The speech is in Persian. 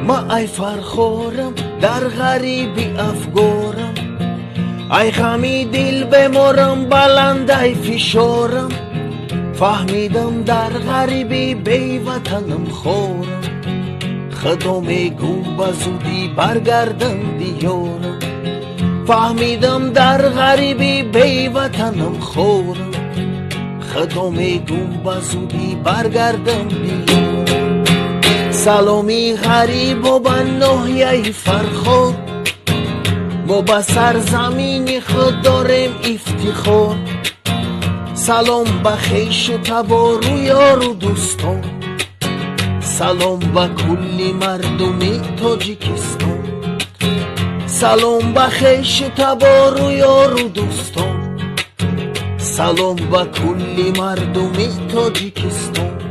ما ای فرخورم در غریبی افگورم، ای غمی دل بمرم بلند ای فشارم. فهمیدم در غریبی بی وطنم خورم، خدا میگو بزودی برگردم دیارم. فهمیدم در غریبی بی وطنم خورم، خدا میگو بزودی برگردم دیارم. سلامی غریب و به ناحیه فرخار، ما به سرزمین خود داریم افتخار. سلام به خویش و تبار و یار و دوستان، سلام به کل مردم تاجیکستان. سلام به خویش و تبار و یار و دوستان، سلام به کل مردم تاجیکستان.